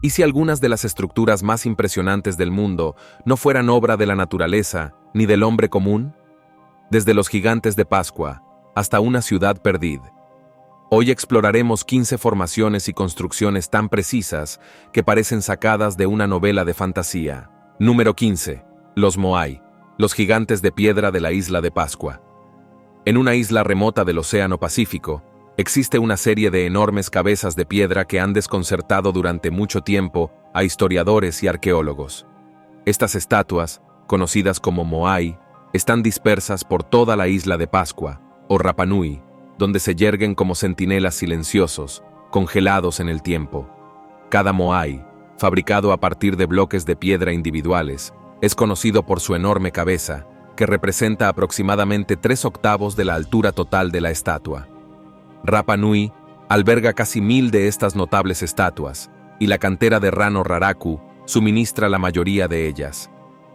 ¿Y si algunas de las estructuras más impresionantes del mundo no fueran obra de la naturaleza ni del hombre común? Desde los gigantes de Pascua hasta una ciudad perdida. Hoy exploraremos 15 formaciones y construcciones tan precisas que parecen sacadas de una novela de fantasía. Número 15. Los Moai, los gigantes de piedra de la isla de Pascua. En una isla remota del Océano Pacífico, existe una serie de enormes cabezas de piedra que han desconcertado durante mucho tiempo a historiadores y arqueólogos. Estas estatuas, conocidas como Moai, están dispersas por toda la isla de Pascua, o Rapa Nui, donde se yerguen como centinelas silenciosos, congelados en el tiempo. Cada Moai, fabricado a partir de bloques de piedra individuales, es conocido por su enorme cabeza, que representa aproximadamente 3/8 de la altura total de la estatua. Rapa Nui alberga casi 1000 de estas notables estatuas, y la cantera de Rano Raraku suministra la mayoría de ellas.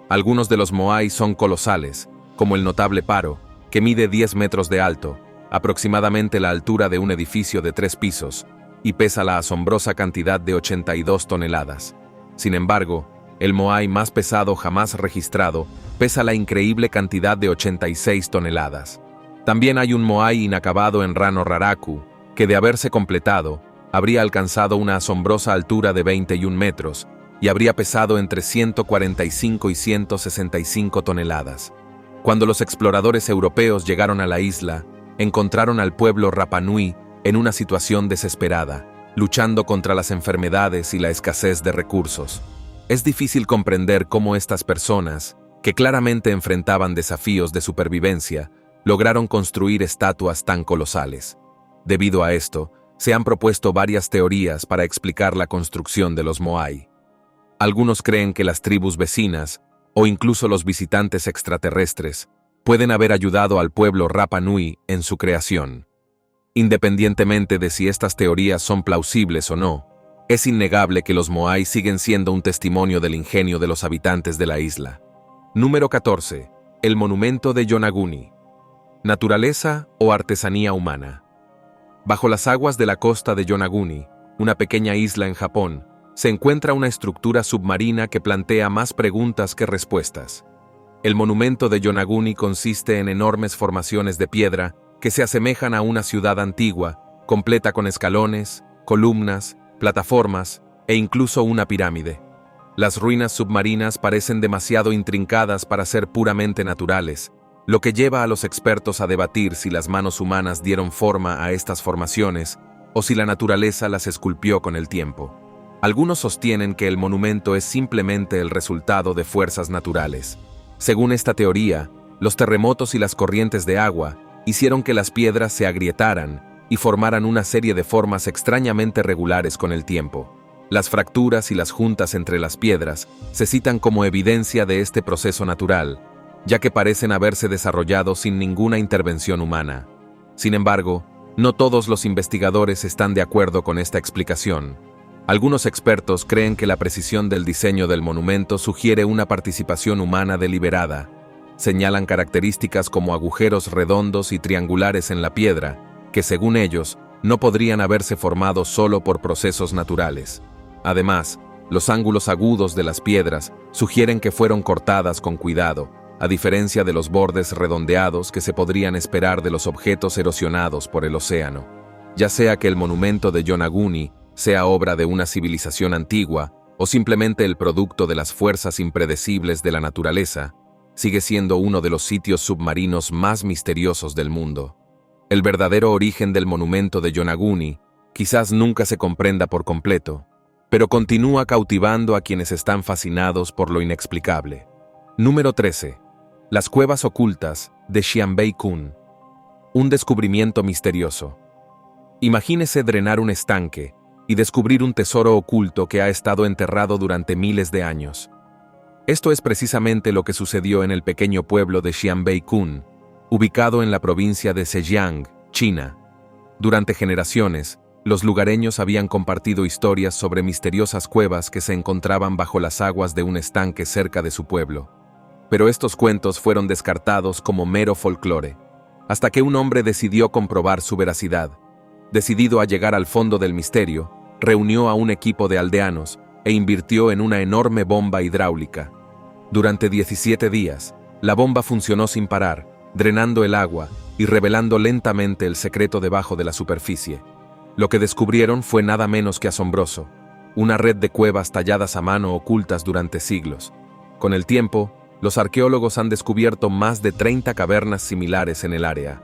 Algunos de los Moai son colosales, como el notable Paro, que mide 10 metros de alto, aproximadamente la altura de un edificio de 3 pisos, y pesa la asombrosa cantidad de 82 toneladas. Sin embargo, el Moai más pesado jamás registrado pesa la increíble cantidad de 86 toneladas. También hay un Moai inacabado en Rano Raraku, que de haberse completado, habría alcanzado una asombrosa altura de 21 metros, y habría pesado entre 145 y 165 toneladas. Cuando los exploradores europeos llegaron a la isla, encontraron al pueblo Rapa Nui en una situación desesperada, luchando contra las enfermedades y la escasez de recursos. Es difícil comprender cómo estas personas, que claramente enfrentaban desafíos de supervivencia, lograron construir estatuas tan colosales. Debido a esto, se han propuesto varias teorías para explicar la construcción de los Moai. Algunos creen que las tribus vecinas, o incluso los visitantes extraterrestres, pueden haber ayudado al pueblo Rapa Nui en su creación. Independientemente de si estas teorías son plausibles o no, es innegable que los Moai siguen siendo un testimonio del ingenio de los habitantes de la isla. Número 14. El monumento de Yonaguni. Naturaleza o artesanía humana. Bajo las aguas de la costa de Yonaguni, una pequeña isla en Japón, se encuentra una estructura submarina que plantea más preguntas que respuestas. El monumento de Yonaguni consiste en enormes formaciones de piedra que se asemejan a una ciudad antigua, completa con escalones, columnas, plataformas e incluso una pirámide. Las ruinas submarinas parecen demasiado intrincadas para ser puramente naturales, lo que lleva a los expertos a debatir si las manos humanas dieron forma a estas formaciones o si la naturaleza las esculpió con el tiempo. Algunos sostienen que el monumento es simplemente el resultado de fuerzas naturales. Según esta teoría, los terremotos y las corrientes de agua hicieron que las piedras se agrietaran y formaran una serie de formas extrañamente regulares con el tiempo. Las fracturas y las juntas entre las piedras se citan como evidencia de este proceso natural, ya que parecen haberse desarrollado sin ninguna intervención humana. Sin embargo, no todos los investigadores están de acuerdo con esta explicación. Algunos expertos creen que la precisión del diseño del monumento sugiere una participación humana deliberada. Señalan características como agujeros redondos y triangulares en la piedra, que según ellos, no podrían haberse formado solo por procesos naturales. Además, los ángulos agudos de las piedras sugieren que fueron cortadas con cuidado, a diferencia de los bordes redondeados que se podrían esperar de los objetos erosionados por el océano. Ya sea que el monumento de Yonaguni sea obra de una civilización antigua o simplemente el producto de las fuerzas impredecibles de la naturaleza, sigue siendo uno de los sitios submarinos más misteriosos del mundo. El verdadero origen del monumento de Yonaguni quizás nunca se comprenda por completo, pero continúa cautivando a quienes están fascinados por lo inexplicable. Número 13. Las cuevas ocultas de Xianbei-kun. Un descubrimiento misterioso. Imagínese drenar un estanque y descubrir un tesoro oculto que ha estado enterrado durante miles de años. Esto es precisamente lo que sucedió en el pequeño pueblo de Xianbei-kun, ubicado en la provincia de Zhejiang, China. Durante generaciones, los lugareños habían compartido historias sobre misteriosas cuevas que se encontraban bajo las aguas de un estanque cerca de su pueblo. Pero estos cuentos fueron descartados como mero folclore, hasta que un hombre decidió comprobar su veracidad. Decidido a llegar al fondo del misterio, reunió a un equipo de aldeanos e invirtió en una enorme bomba hidráulica. Durante 17 días, la bomba funcionó sin parar, drenando el agua y revelando lentamente el secreto debajo de la superficie. Lo que descubrieron fue nada menos que asombroso: una red de cuevas talladas a mano ocultas durante siglos. Con el tiempo, los arqueólogos han descubierto más de 30 cavernas similares en el área.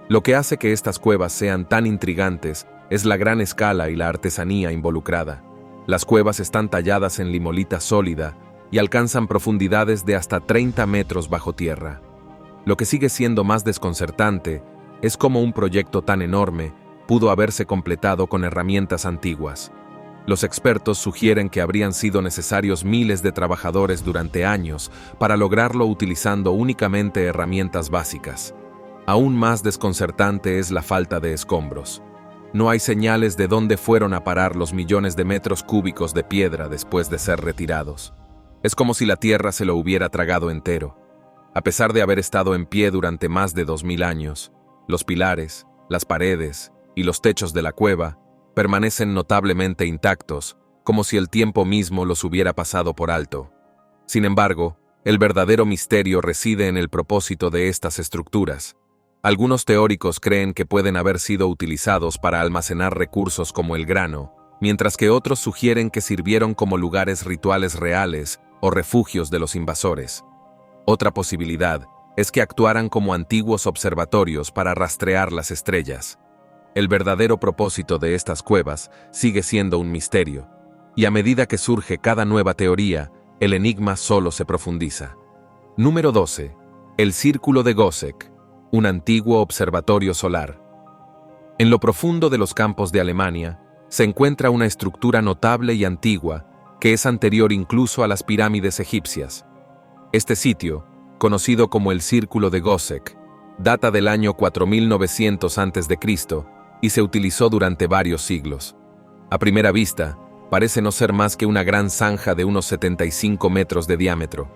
Lo que hace que estas cuevas sean tan intrigantes es la gran escala y la artesanía involucrada. Las cuevas están talladas en limolita sólida y alcanzan profundidades de hasta 30 metros bajo tierra. Lo que sigue siendo más desconcertante es cómo un proyecto tan enorme pudo haberse completado con herramientas antiguas. Los expertos sugieren que habrían sido necesarios miles de trabajadores durante años para lograrlo utilizando únicamente herramientas básicas. Aún más desconcertante es la falta de escombros. No hay señales de dónde fueron a parar los millones de metros cúbicos de piedra después de ser retirados. Es como si la tierra se lo hubiera tragado entero. A pesar de haber estado en pie durante más de 2000 años, los pilares, las paredes y los techos de la cueva permanecen notablemente intactos, como si el tiempo mismo los hubiera pasado por alto. Sin embargo, el verdadero misterio reside en el propósito de estas estructuras. Algunos teóricos creen que pueden haber sido utilizados para almacenar recursos como el grano, mientras que otros sugieren que sirvieron como lugares rituales reales o refugios de los invasores. Otra posibilidad es que actuaran como antiguos observatorios para rastrear las estrellas. El verdadero propósito de estas cuevas sigue siendo un misterio, y a medida que surge cada nueva teoría, el enigma solo se profundiza. Número 12. El Círculo de Goseck, un antiguo observatorio solar. En lo profundo de los campos de Alemania se encuentra una estructura notable y antigua que es anterior incluso a las pirámides egipcias. Este sitio, conocido como el Círculo de Goseck, data del año 4900 a.C. y se utilizó durante varios siglos. A primera vista, parece no ser más que una gran zanja de unos 75 metros de diámetro,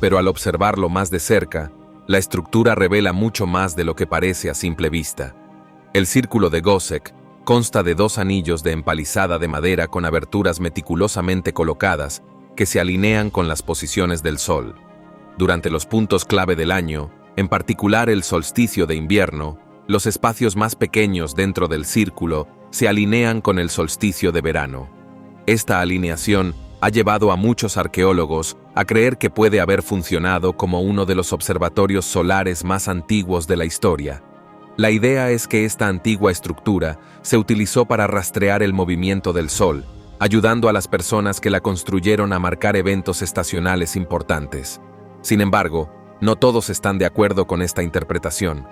pero al observarlo más de cerca, la estructura revela mucho más de lo que parece a simple vista. El Círculo de Goseck consta de 2 anillos de empalizada de madera con aberturas meticulosamente colocadas que se alinean con las posiciones del Sol. Durante los puntos clave del año, en particular el solsticio de invierno, los espacios más pequeños dentro del círculo se alinean con el solsticio de verano. Esta alineación ha llevado a muchos arqueólogos a creer que puede haber funcionado como uno de los observatorios solares más antiguos de la historia. La idea es que esta antigua estructura se utilizó para rastrear el movimiento del Sol, ayudando a las personas que la construyeron a marcar eventos estacionales importantes. Sin embargo, no todos están de acuerdo con esta interpretación.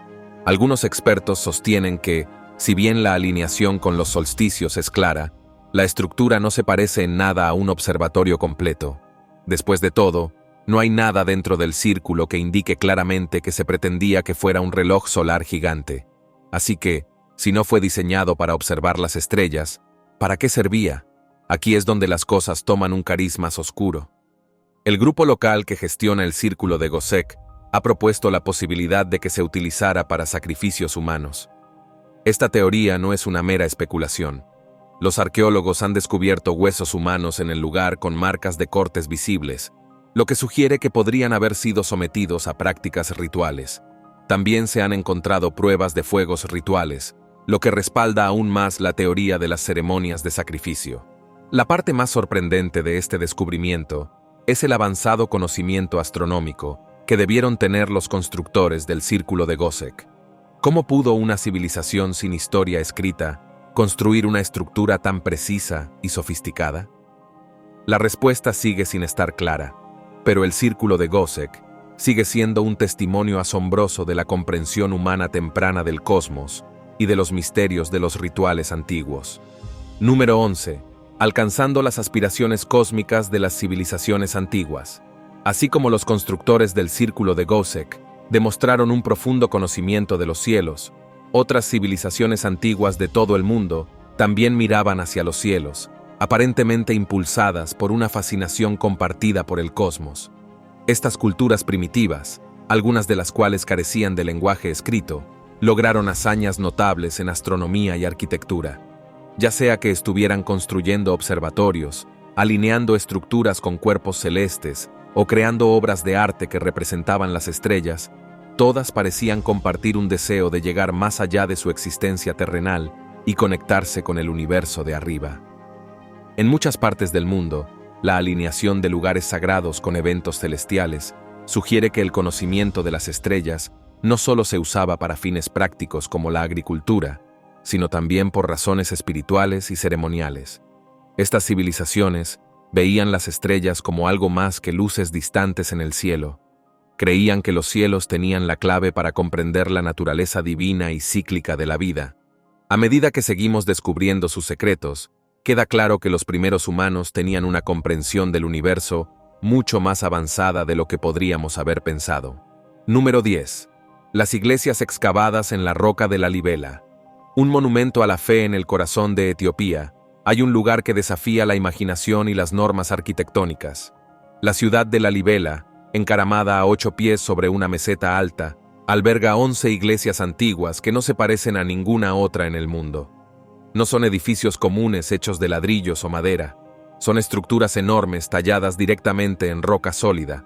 Algunos expertos sostienen que, si bien la alineación con los solsticios es clara, la estructura no se parece en nada a un observatorio completo. Después de todo, no hay nada dentro del círculo que indique claramente que se pretendía que fuera un reloj solar gigante. Así que, si no fue diseñado para observar las estrellas, ¿para qué servía? Aquí es donde las cosas toman un cariz más oscuro. El grupo local que gestiona el Círculo de Goseck ha propuesto la posibilidad de que se utilizara para sacrificios humanos. Esta teoría no es una mera especulación. Los arqueólogos han descubierto huesos humanos en el lugar con marcas de cortes visibles, lo que sugiere que podrían haber sido sometidos a prácticas rituales. También se han encontrado pruebas de fuegos rituales, lo que respalda aún más la teoría de las ceremonias de sacrificio. La parte más sorprendente de este descubrimiento es el avanzado conocimiento astronómico que debieron tener los constructores del Círculo de Goseck. ¿Cómo pudo una civilización sin historia escrita construir una estructura tan precisa y sofisticada? La respuesta sigue sin estar clara, pero el Círculo de Goseck sigue siendo un testimonio asombroso de la comprensión humana temprana del cosmos y de los misterios de los rituales antiguos. Número 11. Alcanzando las aspiraciones cósmicas de las civilizaciones antiguas. Así como los constructores del Círculo de Goseck demostraron un profundo conocimiento de los cielos, otras civilizaciones antiguas de todo el mundo también miraban hacia los cielos, aparentemente impulsadas por una fascinación compartida por el cosmos. Estas culturas primitivas, algunas de las cuales carecían de lenguaje escrito, lograron hazañas notables en astronomía y arquitectura. Ya sea que estuvieran construyendo observatorios, alineando estructuras con cuerpos celestes o creando obras de arte que representaban las estrellas, todas parecían compartir un deseo de llegar más allá de su existencia terrenal y conectarse con el universo de arriba. En muchas partes del mundo, la alineación de lugares sagrados con eventos celestiales sugiere que el conocimiento de las estrellas no solo se usaba para fines prácticos como la agricultura, sino también por razones espirituales y ceremoniales. Estas civilizaciones veían las estrellas como algo más que luces distantes en el cielo. Creían que los cielos tenían la clave para comprender la naturaleza divina y cíclica de la vida. A medida que seguimos descubriendo sus secretos, queda claro que los primeros humanos tenían una comprensión del universo mucho más avanzada de lo que podríamos haber pensado. Número 10. Las iglesias excavadas en la roca de Lalibela. Un monumento a la fe en el corazón de Etiopía. Hay un lugar que desafía la imaginación y las normas arquitectónicas. La ciudad de Lalibela, encaramada a 8 pies sobre una meseta alta, alberga 11 iglesias antiguas que no se parecen a ninguna otra en el mundo. No son edificios comunes hechos de ladrillos o madera, son estructuras enormes talladas directamente en roca sólida.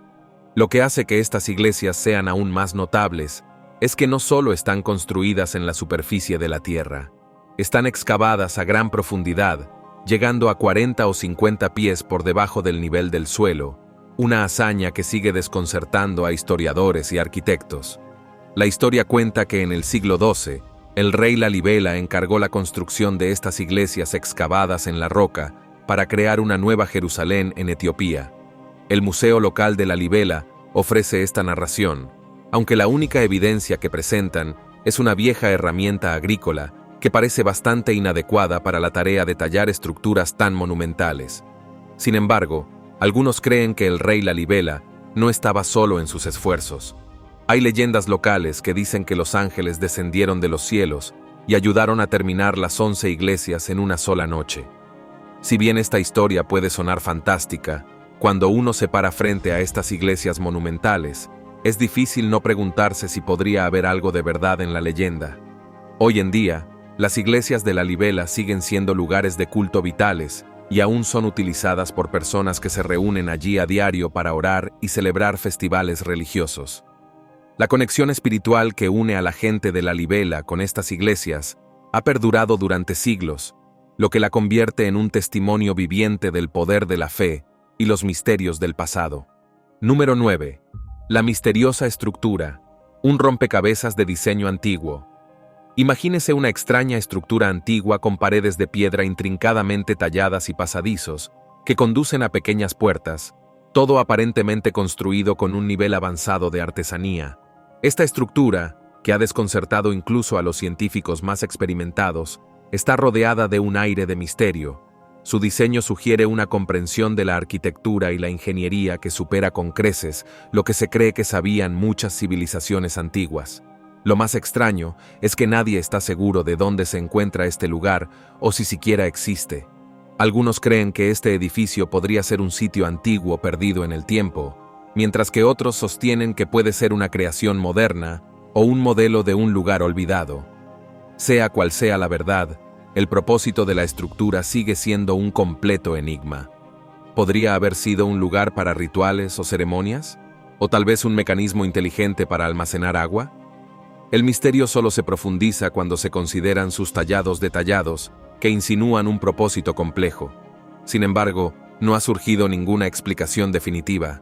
Lo que hace que estas iglesias sean aún más notables es que no solo están construidas en la superficie de la tierra, están excavadas a gran profundidad, llegando a 40 o 50 pies por debajo del nivel del suelo, una hazaña que sigue desconcertando a historiadores y arquitectos. La historia cuenta que en el siglo XII, el rey Lalibela encargó la construcción de estas iglesias excavadas en la roca para crear una nueva Jerusalén en Etiopía. El museo local de Lalibela ofrece esta narración, aunque la única evidencia que presentan es una vieja herramienta agrícola que parece bastante inadecuada para la tarea de tallar estructuras tan monumentales. Sin embargo, algunos creen que el rey Lalibela no estaba solo en sus esfuerzos. Hay leyendas locales que dicen que los ángeles descendieron de los cielos y ayudaron a terminar las 11 iglesias en una sola noche. Si bien esta historia puede sonar fantástica, cuando uno se para frente a estas iglesias monumentales, es difícil no preguntarse si podría haber algo de verdad en la leyenda. Hoy en día, las iglesias de Lalibela siguen siendo lugares de culto vitales y aún son utilizadas por personas que se reúnen allí a diario para orar y celebrar festivales religiosos. La conexión espiritual que une a la gente de Lalibela con estas iglesias ha perdurado durante siglos, lo que la convierte en un testimonio viviente del poder de la fe y los misterios del pasado. Número 9. La misteriosa estructura, un rompecabezas de diseño antiguo. Imagínese una extraña estructura antigua con paredes de piedra intrincadamente talladas y pasadizos, que conducen a pequeñas puertas, todo aparentemente construido con un nivel avanzado de artesanía. Esta estructura, que ha desconcertado incluso a los científicos más experimentados, está rodeada de un aire de misterio. Su diseño sugiere una comprensión de la arquitectura y la ingeniería que supera con creces lo que se cree que sabían muchas civilizaciones antiguas. Lo más extraño es que nadie está seguro de dónde se encuentra este lugar o si siquiera existe. Algunos creen que este edificio podría ser un sitio antiguo perdido en el tiempo, mientras que otros sostienen que puede ser una creación moderna o un modelo de un lugar olvidado. Sea cual sea la verdad, el propósito de la estructura sigue siendo un completo enigma. ¿Podría haber sido un lugar para rituales o ceremonias? ¿O tal vez un mecanismo inteligente para almacenar agua? El misterio solo se profundiza cuando se consideran sus tallados detallados, que insinúan un propósito complejo. Sin embargo, no ha surgido ninguna explicación definitiva.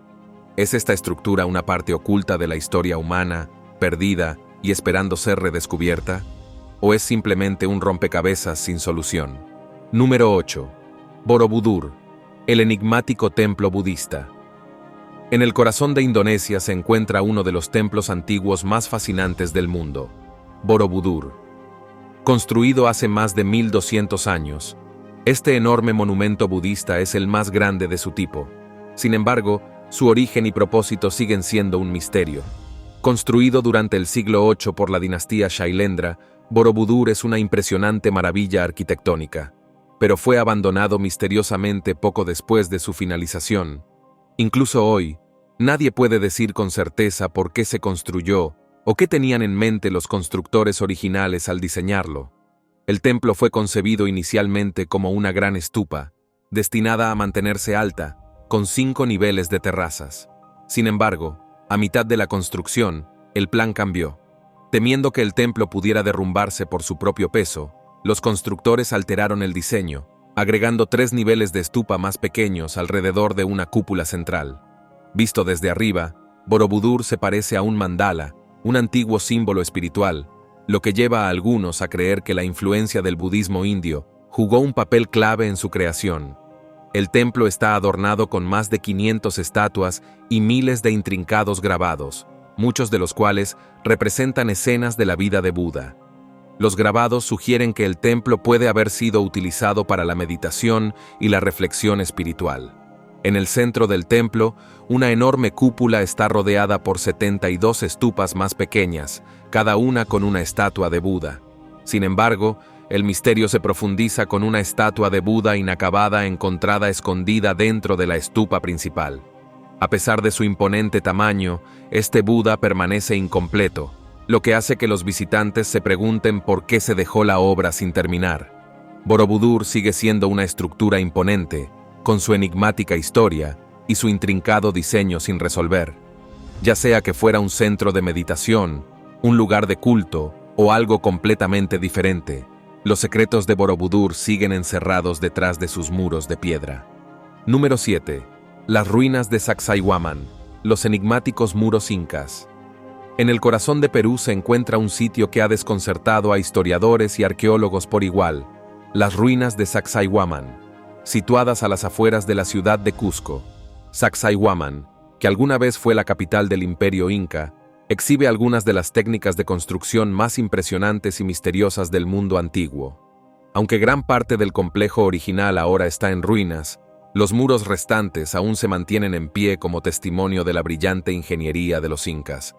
¿Es esta estructura una parte oculta de la historia humana, perdida y esperando ser redescubierta? ¿O es simplemente un rompecabezas sin solución? Número 8. Borobudur, el enigmático templo budista. En el corazón de Indonesia se encuentra uno de los templos antiguos más fascinantes del mundo, Borobudur. Construido hace más de 1200 años, este enorme monumento budista es el más grande de su tipo. Sin embargo, su origen y propósito siguen siendo un misterio. Construido durante el siglo VIII por la dinastía Shailendra, Borobudur es una impresionante maravilla arquitectónica, pero fue abandonado misteriosamente poco después de su finalización. Incluso hoy, nadie puede decir con certeza por qué se construyó o qué tenían en mente los constructores originales al diseñarlo. El templo fue concebido inicialmente como una gran estupa, destinada a mantenerse alta, con 5 niveles de terrazas. Sin embargo, a mitad de la construcción, el plan cambió. Temiendo que el templo pudiera derrumbarse por su propio peso, los constructores alteraron el diseño, agregando 3 niveles de estupa más pequeños alrededor de una cúpula central. Visto desde arriba, Borobudur se parece a un mandala, un antiguo símbolo espiritual, lo que lleva a algunos a creer que la influencia del budismo indio jugó un papel clave en su creación. El templo está adornado con más de 500 estatuas y miles de intrincados grabados, muchos de los cuales representan escenas de la vida de Buda. Los grabados sugieren que el templo puede haber sido utilizado para la meditación y la reflexión espiritual. En el centro del templo, una enorme cúpula está rodeada por 72 estupas más pequeñas, cada una con una estatua de Buda. Sin embargo, el misterio se profundiza con una estatua de Buda inacabada encontrada escondida dentro de la estupa principal. A pesar de su imponente tamaño, este Buda permanece incompleto, lo que hace que los visitantes se pregunten por qué se dejó la obra sin terminar. Borobudur sigue siendo una estructura imponente, con su enigmática historia y su intrincado diseño sin resolver. Ya sea que fuera un centro de meditación, un lugar de culto o algo completamente diferente, los secretos de Borobudur siguen encerrados detrás de sus muros de piedra. Número 7. Las ruinas de Sacsayhuaman, los enigmáticos muros incas. En el corazón de Perú se encuentra un sitio que ha desconcertado a historiadores y arqueólogos por igual, las ruinas de Sacsayhuaman, situadas a las afueras de la ciudad de Cusco. Sacsayhuaman, que alguna vez fue la capital del Imperio Inca, exhibe algunas de las técnicas de construcción más impresionantes y misteriosas del mundo antiguo. Aunque gran parte del complejo original ahora está en ruinas, los muros restantes aún se mantienen en pie como testimonio de la brillante ingeniería de los incas.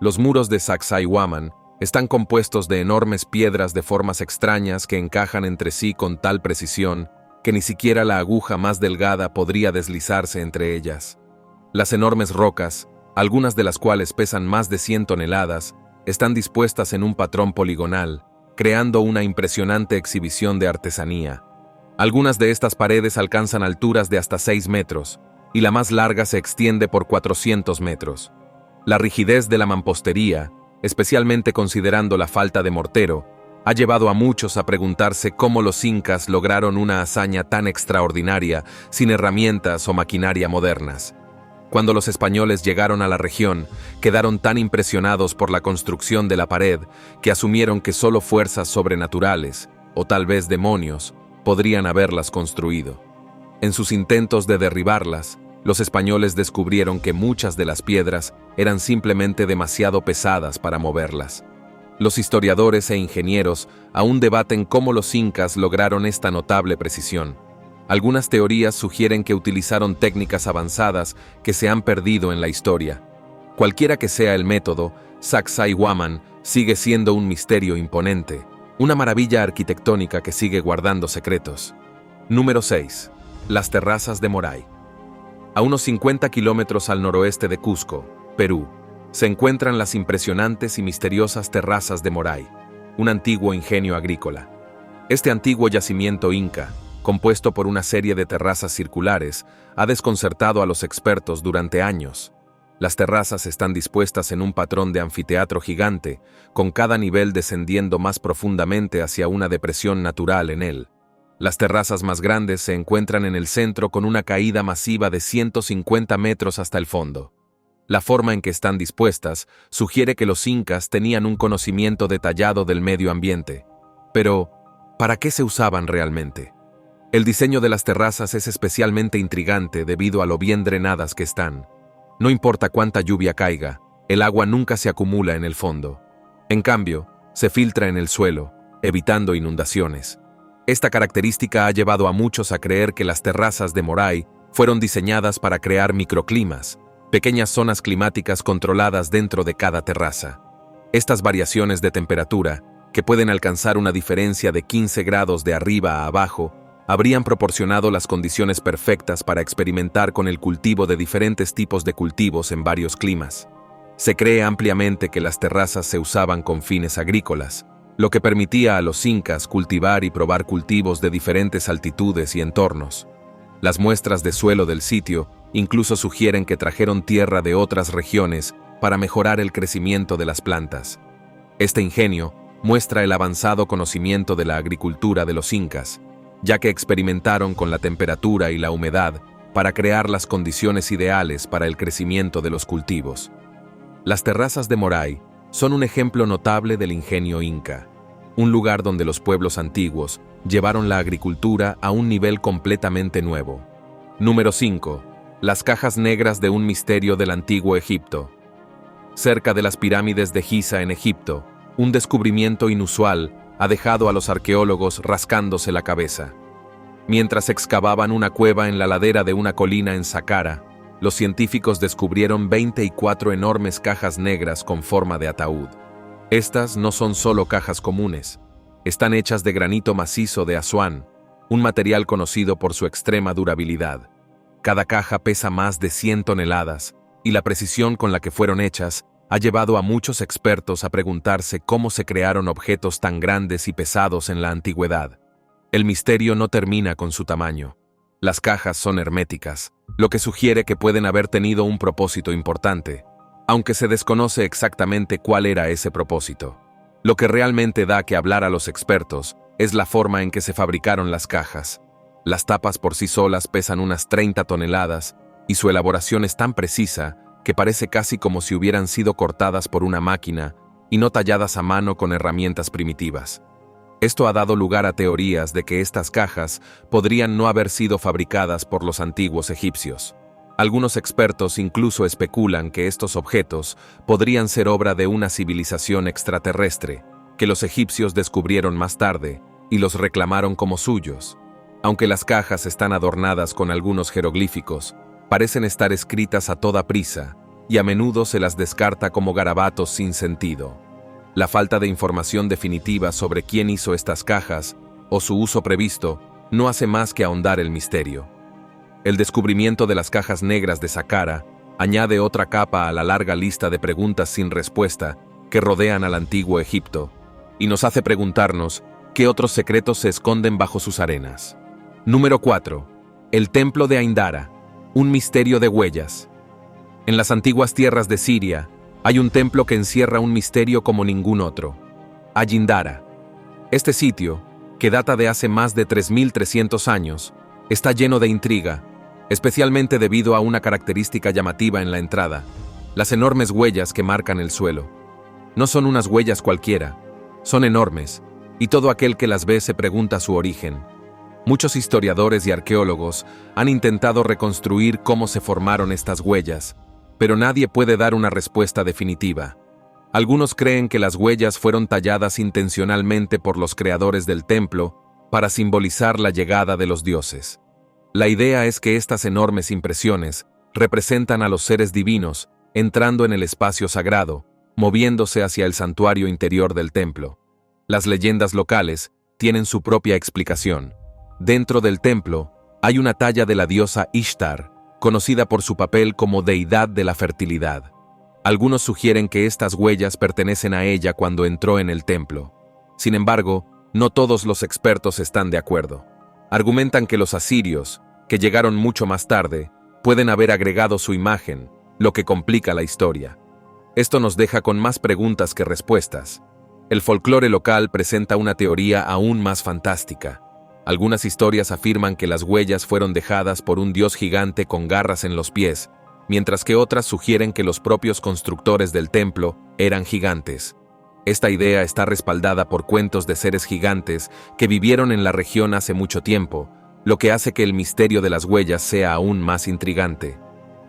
Los muros de Sacsayhuaman están compuestos de enormes piedras de formas extrañas que encajan entre sí con tal precisión que ni siquiera la aguja más delgada podría deslizarse entre ellas. Las enormes rocas, algunas de las cuales pesan más de 100 toneladas, están dispuestas en un patrón poligonal, creando una impresionante exhibición de artesanía. Algunas de estas paredes alcanzan alturas de hasta 6 metros, y la más larga se extiende por 400 metros. La rigidez de la mampostería, especialmente considerando la falta de mortero, ha llevado a muchos a preguntarse cómo los incas lograron una hazaña tan extraordinaria sin herramientas o maquinaria modernas. Cuando los españoles llegaron a la región, quedaron tan impresionados por la construcción de la pared que asumieron que solo fuerzas sobrenaturales, o tal vez demonios, podrían haberlas construido. En sus intentos de derribarlas, los españoles descubrieron que muchas de las piedras eran simplemente demasiado pesadas para moverlas. Los historiadores e ingenieros aún debaten cómo los incas lograron esta notable precisión. Algunas teorías sugieren que utilizaron técnicas avanzadas que se han perdido en la historia. Cualquiera que sea el método, Sacsayhuaman sigue siendo un misterio imponente, una maravilla arquitectónica que sigue guardando secretos. Número 6. Las terrazas de Moray. A unos 50 kilómetros al noroeste de Cusco, Perú, se encuentran las impresionantes y misteriosas terrazas de Moray, un antiguo ingenio agrícola. Este antiguo yacimiento inca, compuesto por una serie de terrazas circulares, ha desconcertado a los expertos durante años. Las terrazas están dispuestas en un patrón de anfiteatro gigante, con cada nivel descendiendo más profundamente hacia una depresión natural en él. Las terrazas más grandes se encuentran en el centro con una caída masiva de 150 metros hasta el fondo. La forma en que están dispuestas sugiere que los incas tenían un conocimiento detallado del medio ambiente. Pero, ¿para qué se usaban realmente? El diseño de las terrazas es especialmente intrigante debido a lo bien drenadas que están. No importa cuánta lluvia caiga, el agua nunca se acumula en el fondo. En cambio, se filtra en el suelo, evitando inundaciones. Esta característica ha llevado a muchos a creer que las terrazas de Moray fueron diseñadas para crear microclimas, pequeñas zonas climáticas controladas dentro de cada terraza. Estas variaciones de temperatura, que pueden alcanzar una diferencia de 15 grados de arriba a abajo, habrían proporcionado las condiciones perfectas para experimentar con el cultivo de diferentes tipos de cultivos en varios climas. Se cree ampliamente que las terrazas se usaban con fines agrícolas, lo que permitía a los incas cultivar y probar cultivos de diferentes altitudes y entornos. Las muestras de suelo del sitio incluso sugieren que trajeron tierra de otras regiones para mejorar el crecimiento de las plantas. Este ingenio muestra el avanzado conocimiento de la agricultura de los incas, ya que experimentaron con la temperatura y la humedad para crear las condiciones ideales para el crecimiento de los cultivos. Las terrazas de Moray son un ejemplo notable del ingenio inca, un lugar donde los pueblos antiguos llevaron la agricultura a un nivel completamente nuevo. Número 5. Las cajas negras de un misterio del antiguo Egipto. Cerca de las pirámides de Giza en Egipto, un descubrimiento inusual ha dejado a los arqueólogos rascándose la cabeza. Mientras excavaban una cueva en la ladera de una colina en Saqqara, los científicos descubrieron 24 enormes cajas negras con forma de ataúd. Estas no son solo cajas comunes, están hechas de granito macizo de Asuán, un material conocido por su extrema durabilidad. Cada caja pesa más de 100 toneladas, y la precisión con la que fueron hechas ha llevado a muchos expertos a preguntarse cómo se crearon objetos tan grandes y pesados en la antigüedad. El misterio no termina con su tamaño. Las cajas son herméticas, lo que sugiere que pueden haber tenido un propósito importante, aunque se desconoce exactamente cuál era ese propósito. Lo que realmente da que hablar a los expertos es la forma en que se fabricaron las cajas. Las tapas por sí solas pesan unas 30 toneladas y su elaboración es tan precisa que parece casi como si hubieran sido cortadas por una máquina y no talladas a mano con herramientas primitivas. Esto ha dado lugar a teorías de que estas cajas podrían no haber sido fabricadas por los antiguos egipcios. Algunos expertos incluso especulan que estos objetos podrían ser obra de una civilización extraterrestre, que los egipcios descubrieron más tarde y los reclamaron como suyos. Aunque las cajas están adornadas con algunos jeroglíficos, parecen estar escritas a toda prisa y a menudo se las descarta como garabatos sin sentido. La falta de información definitiva sobre quién hizo estas cajas o su uso previsto no hace más que ahondar el misterio. El descubrimiento de las cajas negras de Saqqara añade otra capa a la larga lista de preguntas sin respuesta que rodean al antiguo Egipto y nos hace preguntarnos qué otros secretos se esconden bajo sus arenas. Número 4. El Templo de Aindara, un misterio de huellas. En las antiguas tierras de Siria, hay un templo que encierra un misterio como ningún otro. Ayindara. Este sitio, que data de hace más de 3.300 años, está lleno de intriga, especialmente debido a una característica llamativa en la entrada: las enormes huellas que marcan el suelo. No son unas huellas cualquiera, son enormes, y todo aquel que las ve se pregunta su origen. Muchos historiadores y arqueólogos han intentado reconstruir cómo se formaron estas huellas, pero nadie puede dar una respuesta definitiva. Algunos creen que las huellas fueron talladas intencionalmente por los creadores del templo para simbolizar la llegada de los dioses. La idea es que estas enormes impresiones representan a los seres divinos entrando en el espacio sagrado, moviéndose hacia el santuario interior del templo. Las leyendas locales tienen su propia explicación. Dentro del templo hay una talla de la diosa Ishtar, conocida por su papel como deidad de la fertilidad. Algunos sugieren que estas huellas pertenecen a ella cuando entró en el templo. Sin embargo, no todos los expertos están de acuerdo. Argumentan que los asirios, que llegaron mucho más tarde, pueden haber agregado su imagen, lo que complica la historia. Esto nos deja con más preguntas que respuestas. El folclore local presenta una teoría aún más fantástica. Algunas historias afirman que las huellas fueron dejadas por un dios gigante con garras en los pies, mientras que otras sugieren que los propios constructores del templo eran gigantes. Esta idea está respaldada por cuentos de seres gigantes que vivieron en la región hace mucho tiempo, lo que hace que el misterio de las huellas sea aún más intrigante.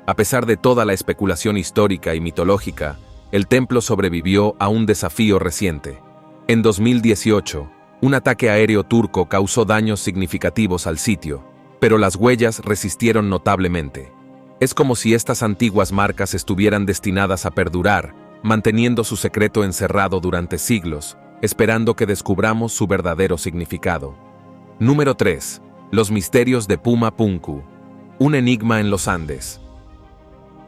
A pesar de toda la especulación histórica y mitológica, el templo sobrevivió a un desafío reciente. En 2018, un ataque aéreo turco causó daños significativos al sitio, pero las huellas resistieron notablemente. Es como si estas antiguas marcas estuvieran destinadas a perdurar, manteniendo su secreto encerrado durante siglos, esperando que descubramos su verdadero significado. Número 3. Los misterios de Puma Punku. Un enigma en los Andes.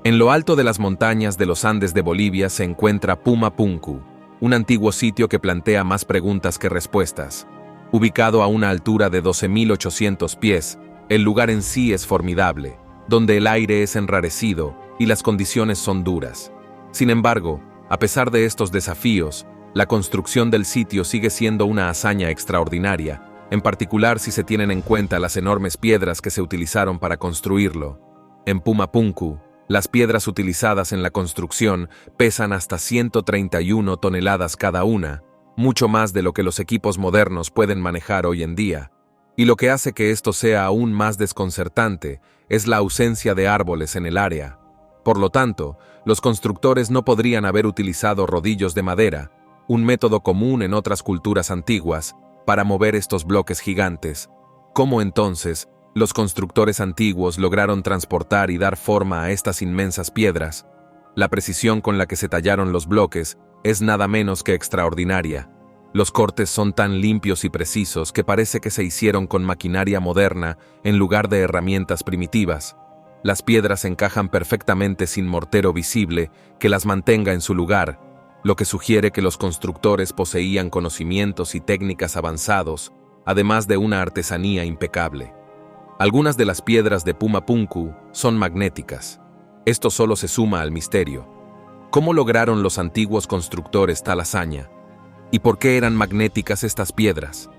En lo alto de las montañas de los Andes de Bolivia se encuentra Puma Punku, un antiguo sitio que plantea más preguntas que respuestas. Ubicado a una altura de 12.800 pies, El lugar en sí es formidable, donde el aire es enrarecido y las condiciones son duras. Sin embargo, a pesar de estos desafíos, la construcción del sitio sigue siendo una hazaña extraordinaria, en particular si se tienen en cuenta las enormes piedras que se utilizaron para construirlo. En Puma Punku, las piedras utilizadas en la construcción pesan hasta 131 toneladas cada una, mucho más de lo que los equipos modernos pueden manejar hoy en día. Y lo que hace que esto sea aún más desconcertante es la ausencia de árboles en el área. Por lo tanto, los constructores no podrían haber utilizado rodillos de madera, un método común en otras culturas antiguas, para mover estos bloques gigantes. ¿Cómo entonces los constructores antiguos lograron transportar y dar forma a estas inmensas piedras? La precisión con la que se tallaron los bloques es nada menos que extraordinaria. Los cortes son tan limpios y precisos que parece que se hicieron con maquinaria moderna en lugar de herramientas primitivas. Las piedras encajan perfectamente sin mortero visible que las mantenga en su lugar, lo que sugiere que los constructores poseían conocimientos y técnicas avanzados, además de una artesanía impecable. Algunas de las piedras de Puma Punku son magnéticas. Esto solo se suma al misterio. ¿Cómo lograron los antiguos constructores tal hazaña? ¿Y por qué eran magnéticas estas piedras?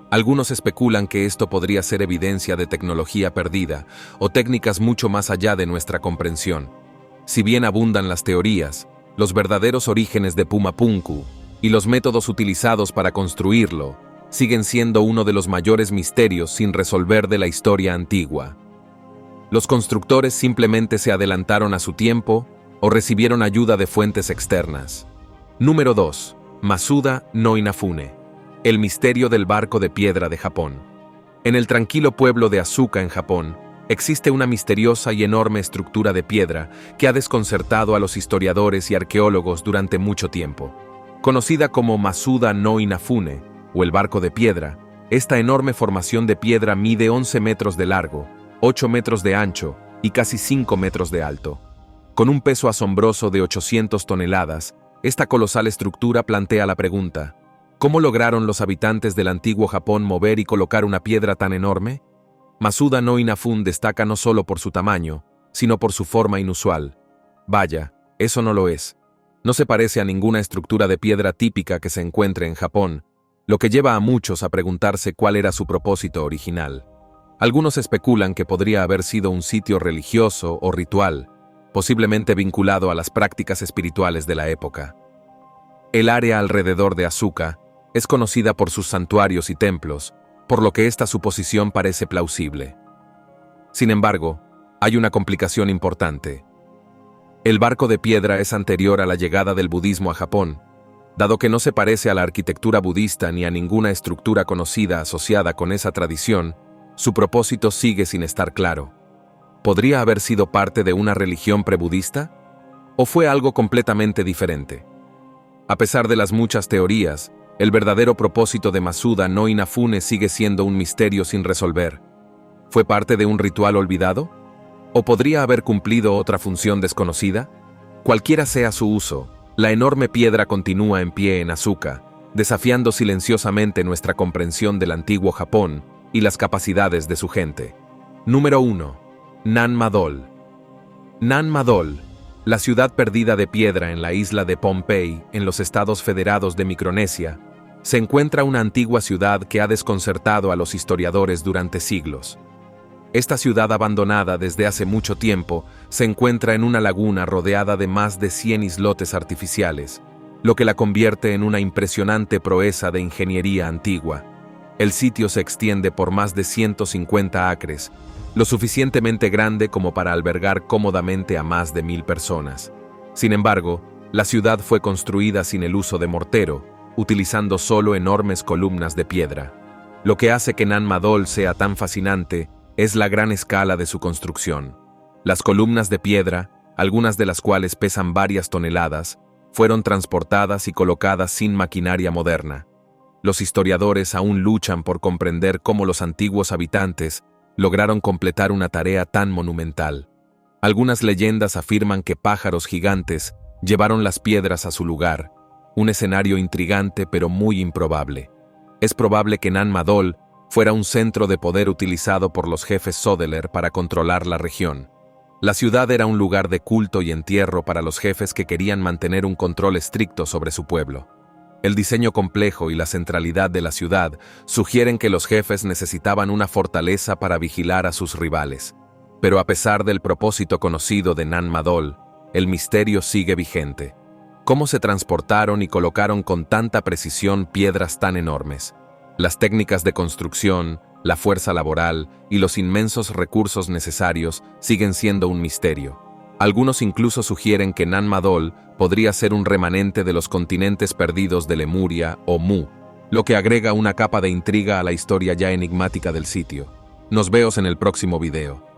Algunos especulan que esto podría ser evidencia de tecnología perdida o técnicas mucho más allá de nuestra comprensión. Si bien abundan las teorías, los verdaderos orígenes de Puma Punku y los métodos utilizados para construirlo siguen siendo uno de los mayores misterios sin resolver de la historia antigua. ¿Los constructores simplemente se adelantaron a su tiempo o recibieron ayuda de fuentes externas? Número 2. Masuda no Inafune. El misterio del barco de piedra de Japón. En el tranquilo pueblo de Asuka, en Japón, existe una misteriosa y enorme estructura de piedra que ha desconcertado a los historiadores y arqueólogos durante mucho tiempo. Conocida como Masuda no Inafune, o el barco de piedra, esta enorme formación de piedra mide 11 metros de largo, 8 metros de ancho y casi 5 metros de alto. Con un peso asombroso de 800 toneladas, esta colosal estructura plantea la pregunta: ¿cómo lograron los habitantes del antiguo Japón mover y colocar una piedra tan enorme? Masuda no Inafune destaca no solo por su tamaño, sino por su forma inusual. Vaya, eso no lo es. No se parece a ninguna estructura de piedra típica que se encuentre en Japón, lo que lleva a muchos a preguntarse cuál era su propósito original. Algunos especulan que podría haber sido un sitio religioso o ritual, posiblemente vinculado a las prácticas espirituales de la época. El área alrededor de Asuka es conocida por sus santuarios y templos, por lo que esta suposición parece plausible. Sin embargo, hay una complicación importante. El barco de piedra es anterior a la llegada del budismo a Japón, dado que no se parece a la arquitectura budista ni a ninguna estructura conocida asociada con esa tradición. Su propósito sigue sin estar claro. ¿Podría haber sido parte de una religión prebudista? ¿O fue algo completamente diferente? A pesar de las muchas teorías, el verdadero propósito de Masuda no Inafune sigue siendo un misterio sin resolver. ¿Fue parte de un ritual olvidado? ¿O podría haber cumplido otra función desconocida? Cualquiera sea su uso, la enorme piedra continúa en pie en Asuka, desafiando silenciosamente nuestra comprensión del antiguo Japón y las capacidades de su gente. Número 1. Nan Madol. Nan Madol, la ciudad perdida de piedra en la isla de Pohnpei, en los Estados Federados de Micronesia, se encuentra una antigua ciudad que ha desconcertado a los historiadores durante siglos. Esta ciudad abandonada desde hace mucho tiempo se encuentra en una laguna rodeada de más de 100 islotes artificiales, lo que la convierte en una impresionante proeza de ingeniería antigua. El sitio se extiende por más de 150 acres, lo suficientemente grande como para albergar cómodamente a más de 1000 personas. Sin embargo, la ciudad fue construida sin el uso de mortero, utilizando solo enormes columnas de piedra. Lo que hace que Nan Madol sea tan fascinante es la gran escala de su construcción. Las columnas de piedra, algunas de las cuales pesan varias toneladas, fueron transportadas y colocadas sin maquinaria moderna. Los historiadores aún luchan por comprender cómo los antiguos habitantes lograron completar una tarea tan monumental. Algunas leyendas afirman que pájaros gigantes llevaron las piedras a su lugar, un escenario intrigante pero muy improbable. Es probable que Nan Madol fuera un centro de poder utilizado por los jefes Sodeler para controlar la región. La ciudad era un lugar de culto y entierro para los jefes que querían mantener un control estricto sobre su pueblo. El diseño complejo y la centralidad de la ciudad sugieren que los jefes necesitaban una fortaleza para vigilar a sus rivales. Pero a pesar del propósito conocido de Nan Madol, el misterio sigue vigente. ¿Cómo se transportaron y colocaron con tanta precisión piedras tan enormes? Las técnicas de construcción, la fuerza laboral y los inmensos recursos necesarios siguen siendo un misterio. Algunos incluso sugieren que Nan Madol podría ser un remanente de los continentes perdidos de Lemuria o Mu, lo que agrega una capa de intriga a la historia ya enigmática del sitio. Nos vemos en el próximo video.